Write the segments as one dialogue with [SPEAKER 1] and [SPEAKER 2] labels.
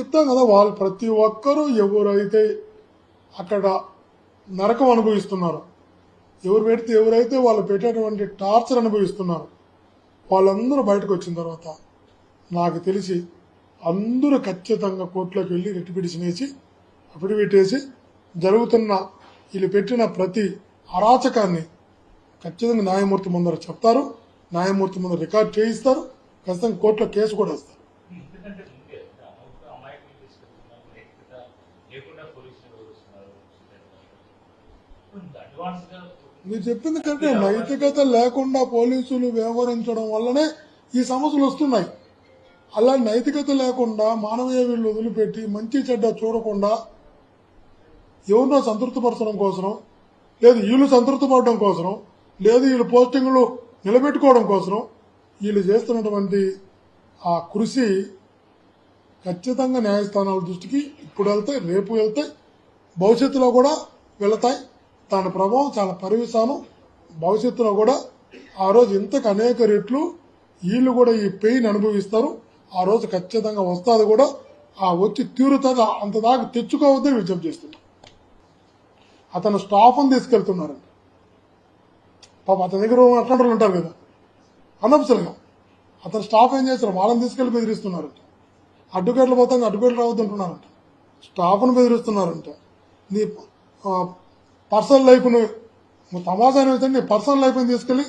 [SPEAKER 1] చెప్తాం కదా, వాళ్ళు ప్రతి ఒక్కరూ ఎవరైతే అక్కడ నరకం అనుభవిస్తున్నారు, ఎవరైతే వాళ్ళు పెట్టేటువంటి టార్చర్ అనుభవిస్తున్నారు, వాళ్ళందరూ బయటకు వచ్చిన తర్వాత నాకు తెలిసి అందరూ ఖచ్చితంగా కోర్టులోకి వెళ్ళి రిట్ పిటిషన్ వేసి అఫిడవిట్ వేసి జరుగుతున్న వీళ్ళు పెట్టిన ప్రతి అరాచకాన్ని ఖచ్చితంగా న్యాయమూర్తి ముందర చెప్తారు, న్యాయమూర్తి ముందర రికార్డ్ చేయిస్తారు, ఖచ్చితంగా కోర్టులో కేసు కూడా వేస్తారు. మీరు చెప్పింది కరెక్టే. నైతికత లేకుండా పోలీసులు వ్యవహరించడం వల్లనే ఈ సమస్యలు వస్తున్నాయి. అలా నైతికత లేకుండా మానవీయ విలువలు వదిలిపెట్టి మంచి చెడ్డ చూడకుండా ఎవరినో సంతృప్తిపరచడం కోసం, లేదు వీళ్ళు సంతృప్తిపడడం కోసం, లేదు వీళ్ళు పోస్టింగ్లు నిలబెట్టుకోవడం కోసం వీళ్ళు చేస్తున్నటువంటి ఆ కృషి ఖచ్చితంగా న్యాయస్థానాల దృష్టికి ఇప్పుడు వెళ్తాయి, రేపు వెళ్తాయి, భవిష్యత్తులో కూడా వెళతాయి. దాని ప్రభావం చాలా పరివిశానం. భవిష్యత్తులో కూడా ఆ రోజు ఇంతకు అనేక రెట్లు వీళ్ళు కూడా ఈ పెయిన్ అనుభవిస్తారు. ఆ రోజు ఖచ్చితంగా వస్తుంది కూడా, ఆ వచ్చి తీరుతుంది. అంత దాకా తెచ్చుకోవద్దని విజ్ఞప్తి చేస్తున్నారు. అతను స్టాఫ్ని తీసుకెళ్తున్నారంట. పాప అతని దగ్గర అటెండర్లు ఉంటారు కదా, అనవసరంగా అతను స్టాఫ్ ఏం చేస్తారు, వాళ్ళని తీసుకెళ్లి బెదిరిస్తున్నారంట. అడ్వకేట్లు పోతాను, అడ్వకేట్లు రావద్దంటున్నారంట. స్టాఫ్ను బెదిరిస్తున్నారంట. నీ పర్సనల్ లైఫ్ను తమాషా ఏమైతే నీ పర్సనల్ లైఫ్ని తీసుకెళ్లి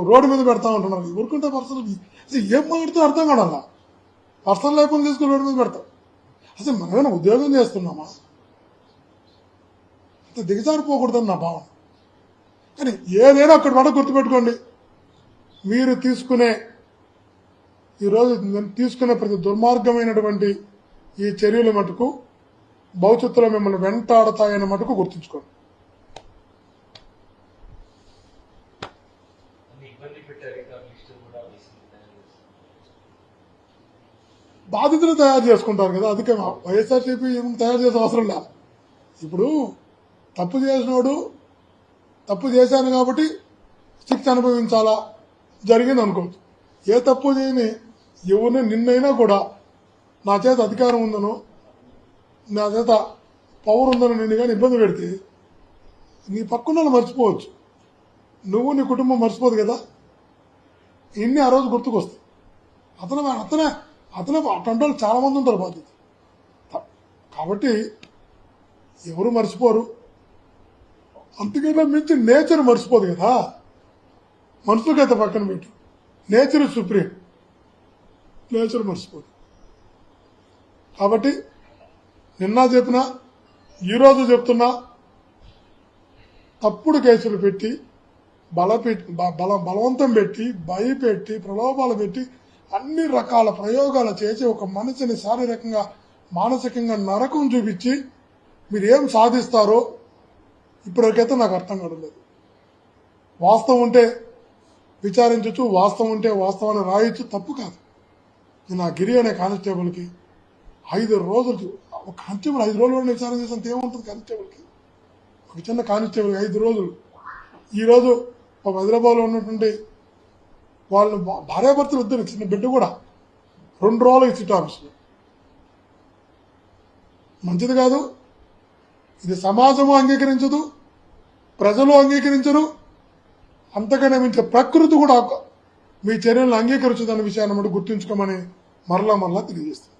[SPEAKER 1] రోడ్డు మీద పెడతా ఉంటున్నారు. ఊరుకుంటే పర్సనల్ ఏం మాట్లాడుతూ అర్థం కావాలా. పర్సనల్ లైఫ్ని తీసుకెళ్లి రోడ్డు మీద పెడతాం. అసలు మనమైనా ఉద్యోగం చేస్తున్నామా? అంత దిగజారిపోకూడదని నా భావన. కానీ ఏదైనా అక్కడ పడ గుర్తుపెట్టుకోండి, మీరు ఈరోజు తీసుకునే ప్రతి దుర్మార్గమైనటువంటి ఈ చర్యల మటుకు భవిష్యత్తులో మిమ్మల్ని వెంటాడతాయన్న మటుకు గుర్తుంచుకోండి. బాధితులు తయారు చేసుకుంటారు కదా, అందుకే వైఎస్ఆర్సీపీ ఏం తయారు చేసే అవసరం లేదు. ఇప్పుడు తప్పు చేసినోడు తప్పు చేశాను కాబట్టి శిక్ష అనుభవించాలా, జరిగింది అనుకోవచ్చు. ఏ తప్పు చేయని ఎవరిని నిన్నైనా కూడా నా చేత అధికారం ఉందనో నా చేత పవర్ ఉందని నిన్ను కానీ ఇబ్బంది పెడితే నీ పక్కన మర్చిపోవచ్చు, నువ్వు నీ కుటుంబం మర్చిపోదు కదా. ఇన్ని ఆ రోజు గుర్తుకొస్తాయి. అతనే అటువంటి వాళ్ళు చాలా మంది ఉంటారు బాధ్యత. కాబట్టి ఎవరు మర్చిపోరు. అంతకైనా మించి నేచర్ మర్చిపోదు కదా. మనుషులకైతే పక్కన పెట్టు, నేచర్ సుప్రీం, నేచర్ మర్చిపోదు. కాబట్టి నిన్న చెప్పినా ఈరోజు చెప్తున్నా, తప్పుడు కేసులు పెట్టి బలవంతం పెట్టి భయపెట్టి ప్రలోభాలు పెట్టి అన్ని రకాల ప్రయోగాలు చేసి ఒక మనిషిని శారీరకంగా మానసికంగా నరకం చూపించి మీరు ఏం సాధిస్తారో ఇప్పటికైతే నాకు అర్థం కావట్లేదు. వాస్తవం ఉంటే విచారించవచ్చు, వాస్తవం ఉంటే వాస్తవాన్ని రాయొచ్చు, తప్పు కాదు. నేను ఆ గిరి అనే కానిస్టేబుల్కి 5 రోజులు ఒక కానిస్టేబుల్ 5 రోజులు విచారణ చేసినంత ఏముంటుంది కానిస్టేబుల్కి? ఒక చిన్న కానిస్టేబుల్ 5 రోజులు. ఈరోజు ఒక హైదరాబాద్లో ఉన్నటువంటి వాళ్ళు భార్యాభర్తలు ఇద్దరు, చిన్న బిడ్డ కూడా 2 రోజులు సిటీ ఆఫీసులో. మంచిది కాదు. ఇది సమాజము అంగీకరించదు, ప్రజలు అంగీకరించరు. అంతకనే మించి ప్రకృతి కూడా మీ చర్యలను అంగీకరించదన్న విషయాన్ని గుర్తుంచుకోమని మరలా తెలియజేస్తుంది.